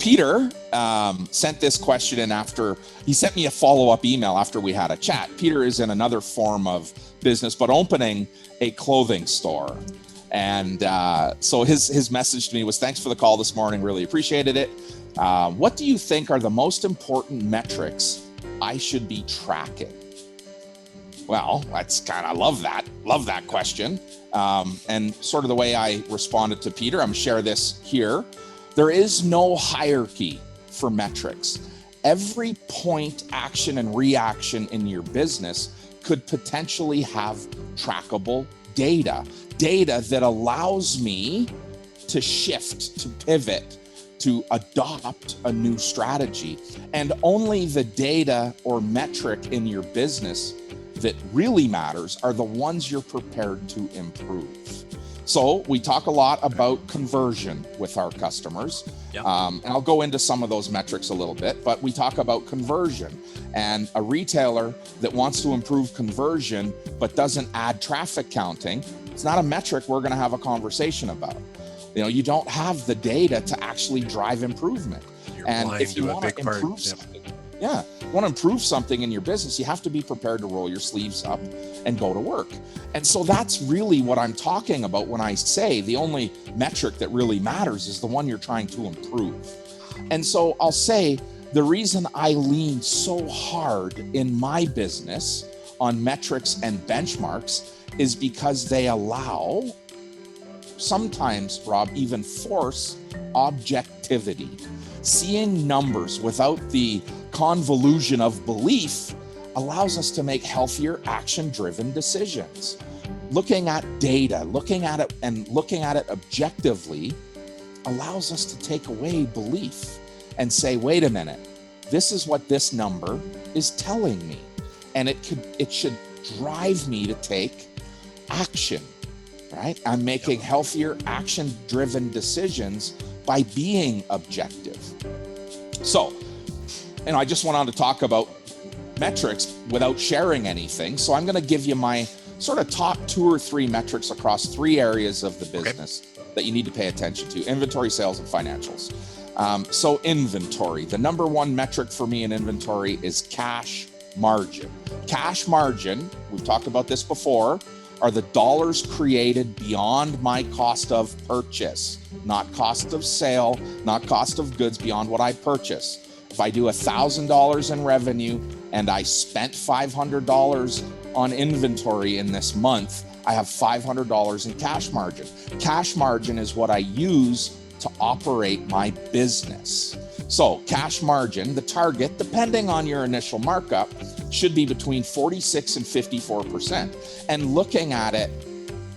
Peter sent this question in after he sent me a follow-up email after we had a chat. Peter is in another form of business, but opening a clothing store. And so his message to me was, thanks for the call this morning. Really appreciated it. What do you think are the most important metrics I should be tracking? Well, I love that question. And sort of the way I responded to Peter, I'm share this here. There is no hierarchy for metrics. Every point, action, and reaction in your business could potentially have trackable data that allows me to shift, to pivot, to adopt a new strategy. And only the data or metric in your business that really matters are the ones you're prepared to improve. So we talk a lot about conversion with our customers. Yep. And I'll go into some of those metrics a little bit, but we talk about conversion, and a retailer that wants to improve conversion but doesn't add traffic counting, it's not a metric we're going to have a conversation about. You don't have the data to actually drive improvement. And if you want to improve something, you want to improve something in your business, you have to be prepared to roll your sleeves up and go to work. And so that's really what I'm talking about when I say the only metric that really matters is the one you're trying to improve. And so I'll say the reason I lean so hard in my business on metrics and benchmarks is because they allow, sometimes, Rob, even force objectivity. Seeing numbers without the convolution of belief allows us to make healthier, action-driven decisions. Looking at data, looking at it objectively allows us to take away belief and say, wait a minute, this is what this number is telling me. And it should drive me to take action, right? I'm making healthier, action-driven decisions by being objective. So, I just went on to talk about metrics without sharing anything. So I'm going to give you my sort of top 2 or 3 metrics across 3 areas of the business that you need to pay attention to: inventory, sales, and financials. So inventory, the number 1 metric for me in inventory is cash margin. Cash margin, we've talked about this before, are the dollars created beyond my cost of purchase, not cost of sale, not cost of goods, beyond what I purchase. If I do $1,000 in revenue and I spent $500 on inventory in this month, I have $500 in cash margin. Cash margin is what I use to operate my business. So cash margin, the target, depending on your initial markup, should be between 46 and 54%. And looking at it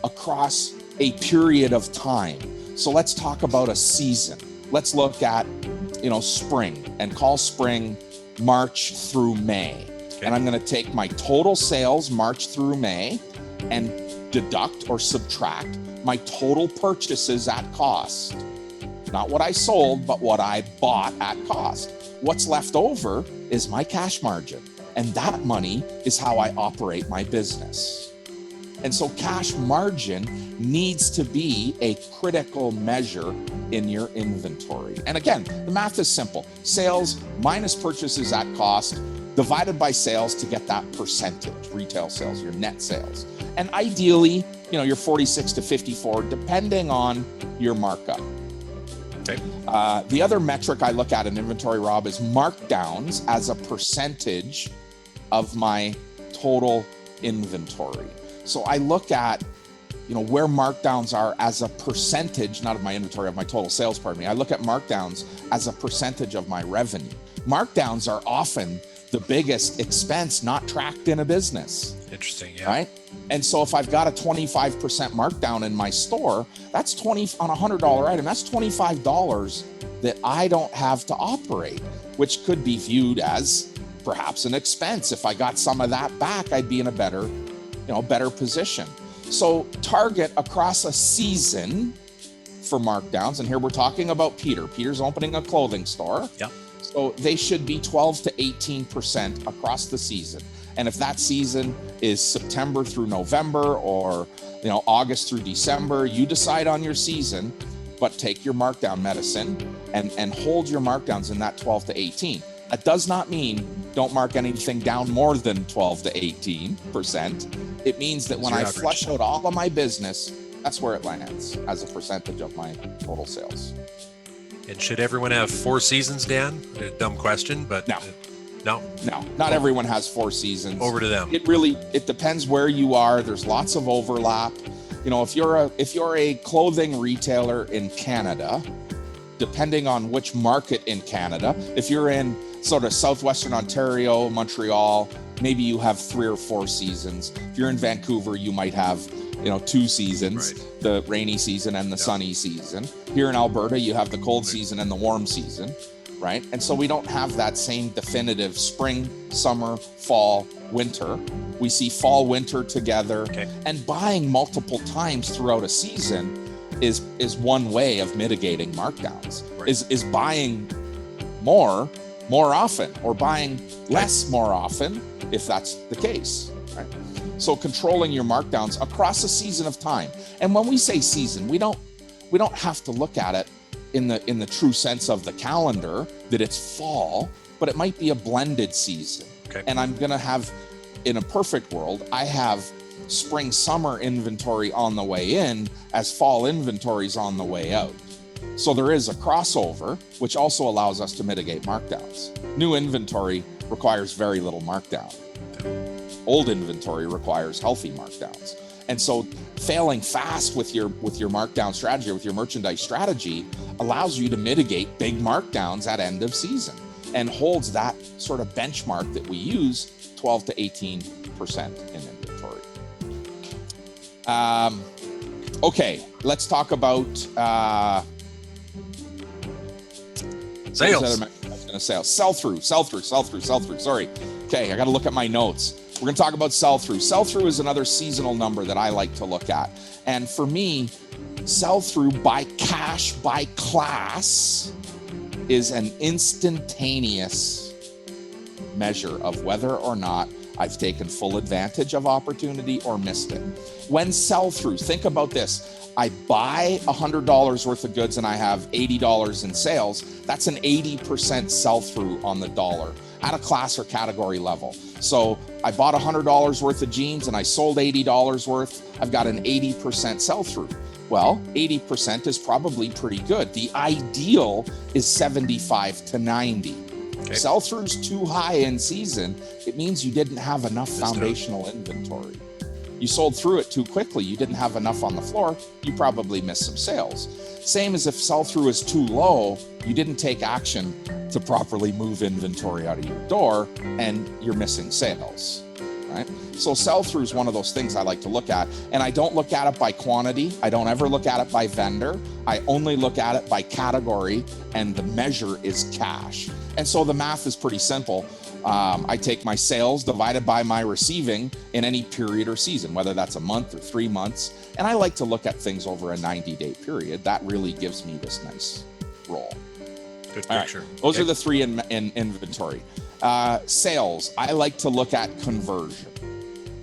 across a period of time. So let's talk about a season. Let's look at, spring, and call spring March through May. Okay. And I'm going to take my total sales March through May and deduct or subtract my total purchases at cost. Not what I sold, but what I bought at cost. What's left over is my cash margin. And that money is how I operate my business. And so cash margin needs to be a critical measure in your inventory. And again, the math is simple. Sales minus purchases at cost divided by sales to get that percentage, retail sales, your net sales. And ideally, you're 46 to 54, depending on your markup. Okay. The other metric I look at in inventory, Rob, is markdowns as a percentage of my total inventory. So I look at, where markdowns are as a percentage, not of my inventory, of my total sales, pardon me. I look at markdowns as a percentage of my revenue. Markdowns are often the biggest expense not tracked in a business. Interesting, yeah. Right? And so if I've got a 25% markdown in my store, that's 20 on a $100 item, that's $25 that I don't have to operate, which could be viewed as perhaps an expense. If I got some of that back, I'd be in a better position. So target across a season for markdowns. And here we're talking about Peter. Peter's opening a clothing store. Yep. So they should be 12 to 18% across the season. And if that season is September through November or, August through December, you decide on your season. but take your markdown medicine and hold your markdowns in that 12 to 18. That does not mean don't mark anything down more than 12 to 18%. It means that when I flush out all of my business, that's where it lands as a percentage of my total sales. And should everyone have 4 seasons, Dan? A dumb question, but no. Not everyone has 4 seasons. Over to them. It depends where you are. There's lots of overlap. You know, if you're a clothing retailer in Canada, depending on which market in Canada, if you're in sort of southwestern Ontario, Montreal, maybe you have 3 or 4 seasons. If you're in Vancouver, you might have 2 seasons, right. The rainy season and the sunny season. Here in Alberta, you have the cold season and the warm season, right? And so we don't have that same definitive spring, summer, fall, winter. We see fall, winter together. Okay. And buying multiple times throughout a season is one way of mitigating markdowns. Right. Is buying more often, or buying less more often, if that's the case, right? So controlling your markdowns across a season of time. And when we say season, we don't have to look at it in the true sense of the calendar that it's fall, but it might be a blended season. Okay. And I'm going to have, in a perfect world, I have spring summer inventory on the way in as fall inventories on the way out. So there is a crossover, which also allows us to mitigate markdowns. New inventory requires very little markdown. Old inventory requires healthy markdowns. And so failing fast with your markdown strategy, with your merchandise strategy, allows you to mitigate big markdowns at end of season and holds that sort of benchmark that we use, 12 to 18% in inventory. Okay, let's talk about sales. Sell-through. Sorry. Okay, I got to look at my notes. We're going to talk about sell-through. Sell-through is another seasonal number that I like to look at. And for me, sell-through by cash, by class, is an instantaneous measure of whether or not I've taken full advantage of opportunity or missed it. When sell-through, think about this. I buy $100 worth of goods and I have $80 in sales. That's an 80% sell-through on the dollar at a class or category level. So I bought $100 worth of jeans and I sold $80 worth. I've got an 80% sell-through. Well, 80% is probably pretty good. The ideal is 75 to 90. Okay. Sell-through's too high in season. It means you didn't have enough foundational inventory. You sold through it too quickly. You didn't have enough on the floor. You probably missed some sales. Same as if sell-through is too low, you didn't take action to properly move inventory out of your door and you're missing sales, right? So sell-through is one of those things I like to look at, and I don't look at it by quantity. I don't ever look at it by vendor. I only look at it by category, and the measure is cash. And so the math is pretty simple. I take my sales divided by my receiving in any period or season, whether that's a month or 3 months. And I like to look at things over a 90-day period. That really gives me this nice roll. Good picture. Right. Those are the 3 in inventory. Sales, I like to look at conversion.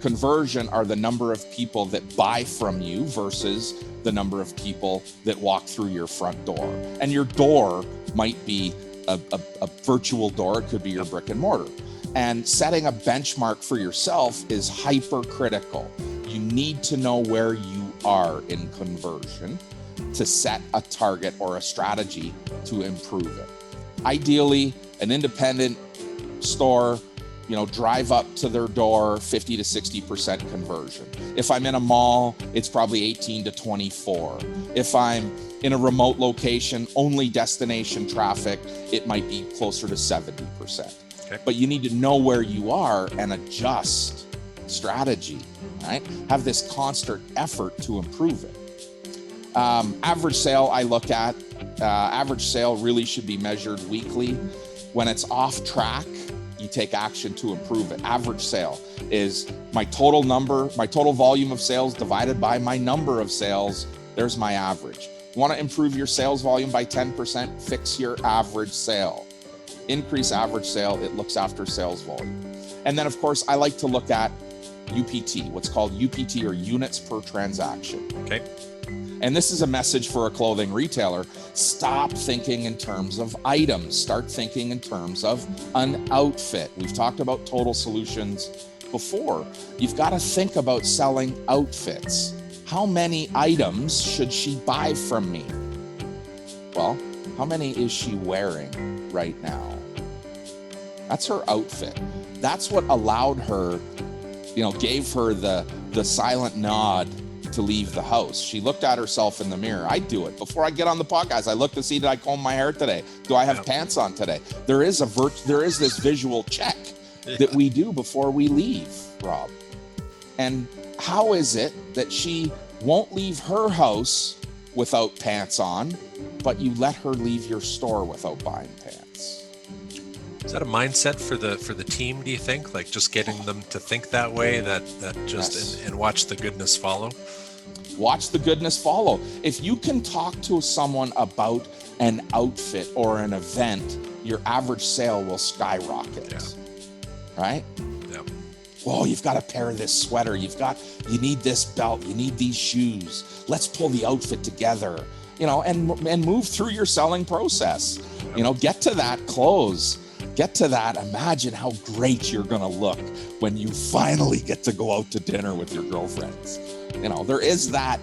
Conversion are the number of people that buy from you versus the number of people that walk through your front door. And your door might be a virtual door. It could be your brick and mortar. And setting a benchmark for yourself is hypercritical. You need to know where you are in conversion to set a target or a strategy to improve it. Ideally, an independent store, drive up to their door, 50 to 60% conversion. If I'm in a mall, it's probably 18 to 24. If I'm in a remote location, only destination traffic, it might be closer to 70%. Okay. But you need to know where you are and adjust strategy, right? Have this constant effort to improve it. Average sale I look at. Average sale really should be measured weekly. When it's off track, you take action to improve it. Average sale is my total volume of sales divided by my number of sales. There's my average. You want to improve your sales volume by 10%, fix your average sale. Increase average sale, it looks after sales volume. And then of course, I like to look at UPT, what's called UPT, or units per transaction. Okay. And this is a message for a clothing retailer. Stop thinking in terms of items. Start thinking in terms of an outfit. We've talked about total solutions before. You've got to think about selling outfits. How many items should she buy from me? Well, how many is she wearing right now? That's her outfit. That's what allowed her, gave her the silent nod to leave the house. She looked at herself in the mirror. I do it before I get on the podcast. I look to see, did I comb my hair today? Do I have pants on today? There is this visual check that we do before we leave, Rob. And how is it that she won't leave her house without pants on, but you let her leave your store without buying pants? Is that a mindset for the team, do you think? Like just getting them to think that way, that just Yes. and watch the goodness follow? Watch the goodness follow. If you can talk to someone about an outfit or an event, your average sale will skyrocket. Yeah. Right? Yeah. Whoa, you've got to pair this sweater. You need this belt. You need these shoes. Let's pull the outfit together, and move through your selling process. Get to that close. Get to that. Imagine how great you're going to look when you finally get to go out to dinner with your girlfriends. There is that,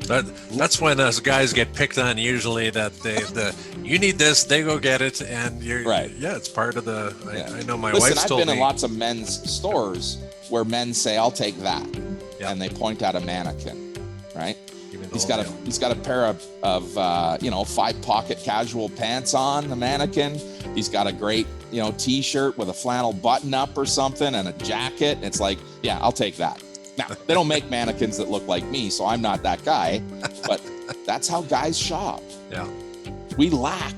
That's when us guys get picked on usually, that you need this, they go get it, and you're right. Yeah, it's part of the. I know my Listen, wife's I've told been me. in lots of men's stores where men say, "I'll take that," and they point at a mannequin, right? He's got a pair of 5-pocket casual pants on, the mannequin. He's got a great t-shirt with a flannel button up or something and a jacket. It's like, yeah, I'll take that. Now, they don't make mannequins that look like me, so I'm not that guy, but that's how guys shop. Yeah. We lack,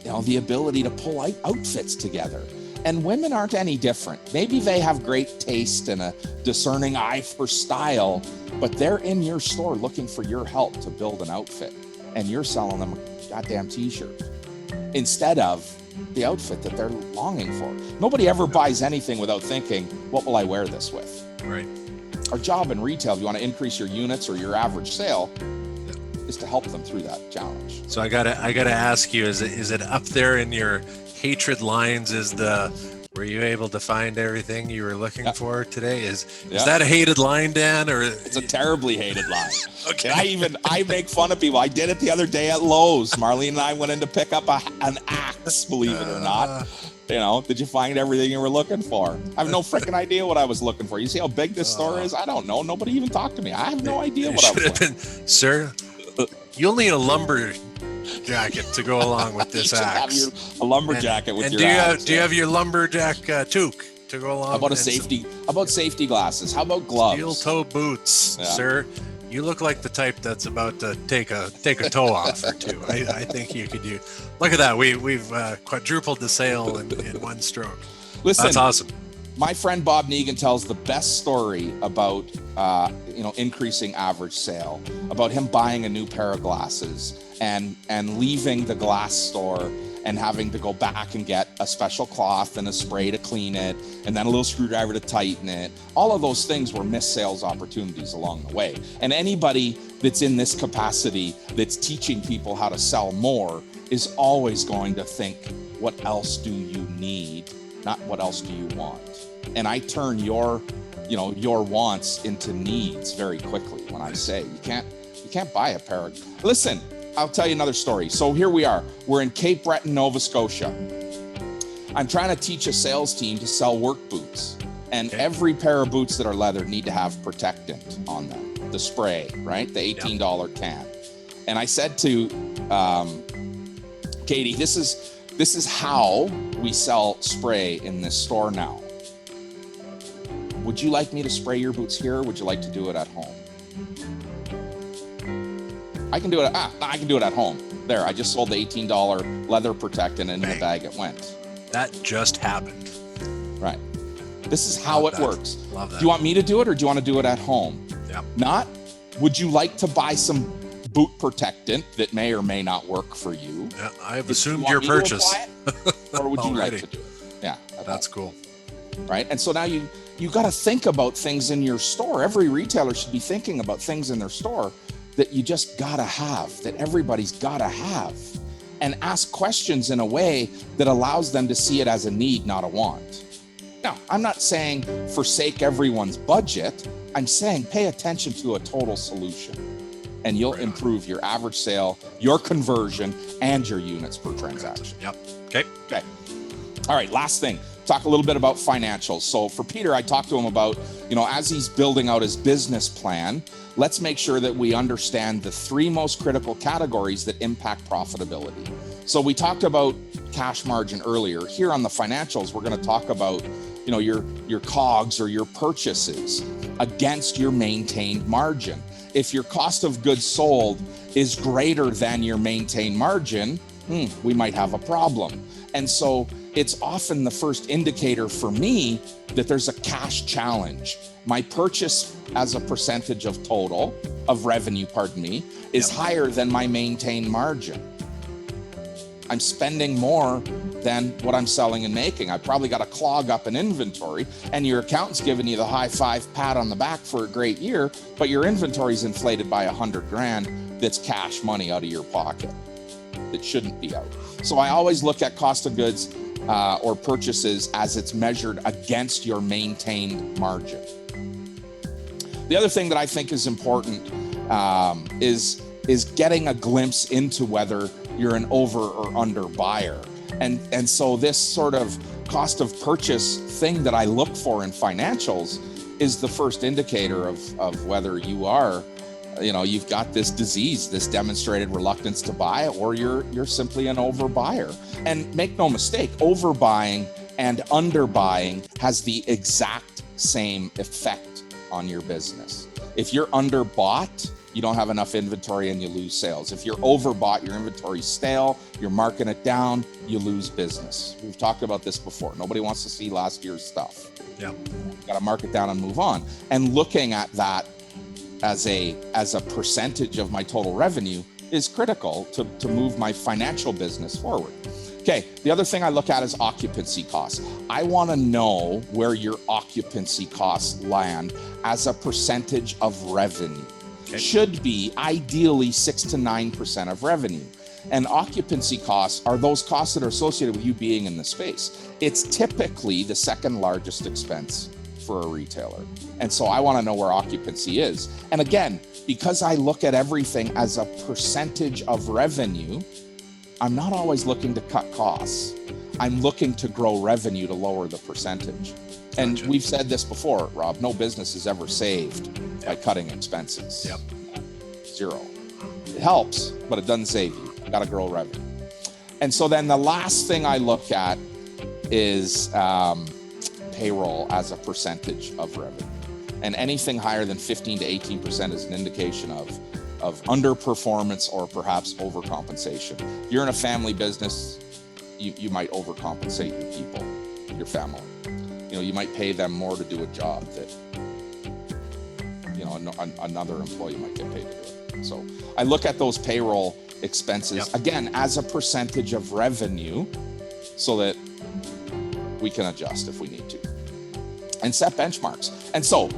the ability to pull outfits together. And women aren't any different. Maybe they have great taste and a discerning eye for style, but they're in your store looking for your help to build an outfit, and you're selling them a goddamn t-shirt instead of the outfit that they're longing for. Nobody ever buys anything without thinking, what will I wear this with? Right. Our job in retail, if you want to increase your units or your average sale, is to help them through that challenge. So I gotta ask you, is it up there in your hatred lines? Were you able to find everything you were looking for today? Is that a hated line, Dan, or it's a terribly hated line? Okay. And I make fun of people. I did it the other day at Lowe's. Marlene and I went in to pick up an axe, believe it or not. Did you find everything you were looking for? I have no freaking idea what I was looking for. You see how big this store is? I don't know. Nobody even talked to me. I have no idea what I was looking for. Sir, you'll need a lumber jacket to go along with this axe. A lumber jacket with and your axe. Do you have your lumberjack toque to go along? How about safety glasses? How about gloves? Steel toe boots, sir. You look like the type that's about to take a toe off or two. I think you could do. Look at that. We've quadrupled the sale in one stroke. Listen, that's awesome. My friend Bob Negan tells the best story about increasing average sale, about him buying a new pair of glasses and leaving the glass store and having to go back and get a special cloth and a spray to clean it, and then a little screwdriver to tighten it. All of those things were missed sales opportunities along the way. And anybody that's in this capacity that's teaching people how to sell more is always going to think, what else do you need? Not what else do you want? And I turn your wants into needs very quickly when I say you can't buy a pair of. Listen, I'll tell you another story. So here we are. We're in Cape Breton, Nova Scotia. I'm trying to teach a sales team to sell work boots. And every pair of boots that are leather need to have protectant on them. The spray, right? The $18 can. And I said to Katie, this is how we sell spray in this store now. Would you like me to spray your boots here, or would you like to do it at home? I can do it at home. There, I just sold the $18 leather protectant, and in the bag it went. That just happened. Right. This is how it works. Love that. Do you want me to do it, or do you want to do it at home? Yeah. Not, would you like to buy some boot protectant that may or may not work for you? Yeah, I've assumed your purchase. Or would you like to do it? Yeah. That's cool. right? And so now you got to think about things in your store. Every retailer should be thinking about things in their store that you just gotta have, that everybody's gotta have, and ask questions in a way that allows them to see it as a need, not a want. Now, I'm not saying forsake everyone's budget. I'm saying pay attention to a total solution, and you'll improve your average sale, your conversion, and your units per transaction. Yep. Okay. All right, last thing. Talk a little bit about financials. So for Peter, I talked to him about, as he's building out his business plan, let's make sure that we understand the 3 most critical categories that impact profitability. So we talked about cash margin earlier. Here on the financials, we're going to talk about, your COGS or your purchases against your maintained margin. If your cost of goods sold is greater than your maintained margin, we might have a problem. And so it's often the first indicator for me that there's a cash challenge. My purchase as a percentage of total of revenue, is higher than my maintained margin. I'm spending more than what I'm selling and making. I probably got to clog up an inventory, and your accountant's giving you the high five pat on the back for a great year, but your inventory's inflated by $100,000 that's cash money out of your pocket that shouldn't be out. So I always look at cost of goods or purchases as it's measured against your maintained margin. The other thing that I think is important is getting a glimpse into whether you're an over or under buyer. And so this sort of cost of purchase thing that I look for in financials is the first indicator of whether you are, you've got this disease, this demonstrated reluctance to buy, or you're simply an overbuyer. And make no mistake, overbuying and underbuying has the exact same effect on your business. If you're underbought, you don't have enough inventory and you lose sales. If you're overbought, your inventory's stale, you're marking it down, you lose business. We've talked about this before. Nobody wants to see last year's stuff. Yeah. Got to mark it down and move on. And looking at that as a percentage of my total revenue is critical to move my financial business forward. Okay, the other thing I look at is occupancy costs. I want to know where your occupancy costs land as a percentage of revenue. Okay. Should be ideally 6 to 9% of revenue. And occupancy costs are those costs that are associated with you being in the space. It's typically the second largest expense for a retailer. And so I want to know where occupancy is. And again, because I look at everything as a percentage of revenue, I'm not always looking to cut costs. I'm looking to grow revenue to lower the percentage. And we've said this before, Rob, no business is ever saved by cutting expenses. Yep. Zero. It helps, but it doesn't save you. You got to grow revenue. And so then the last thing I look at is payroll as a percentage of revenue. And anything higher than 15 to 18% is an indication of underperformance or perhaps overcompensation. If you're in a family business, you might overcompensate your people, your family. You might pay them more to do a job that, another employee might get paid to do. So I look at those payroll expenses, again, as a percentage of revenue so that we can adjust if we need to and set benchmarks. And so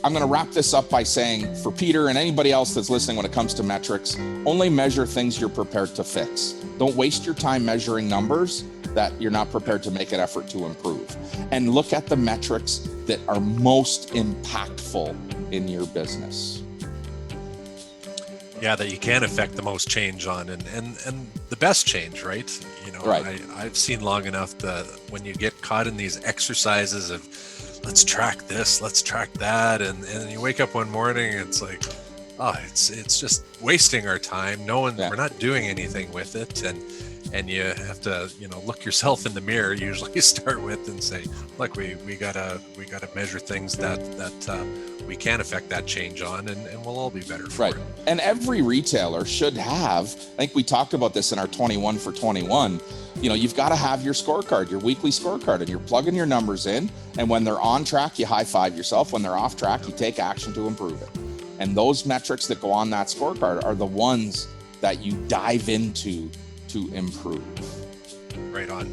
I'm going to wrap this up by saying, for Peter and anybody else that's listening, when it comes to metrics, only measure things you're prepared to fix. Don't waste your time measuring numbers that you're not prepared to make an effort to improve. And look at the metrics that are most impactful in your business. Yeah, that you can affect the most change on and the best change, right? Right. I've seen long enough that when you get caught in these exercises of let's track this, let's track that, and you wake up one morning and it's like, it's just wasting our time. We're not doing anything with it, and you have to look yourself in the mirror, usually start with, and say, look, we gotta measure things that we can affect that change on, and we'll all be better for it. And every retailer should have, I think we talked about this in our 21 for 21, you've got to have your scorecard, your weekly scorecard, and you're plugging your numbers in, and when they're on track, you high five yourself. When they're off track, you take action to improve it. And those metrics that go on that scorecard are the ones that you dive into to improve. Right on.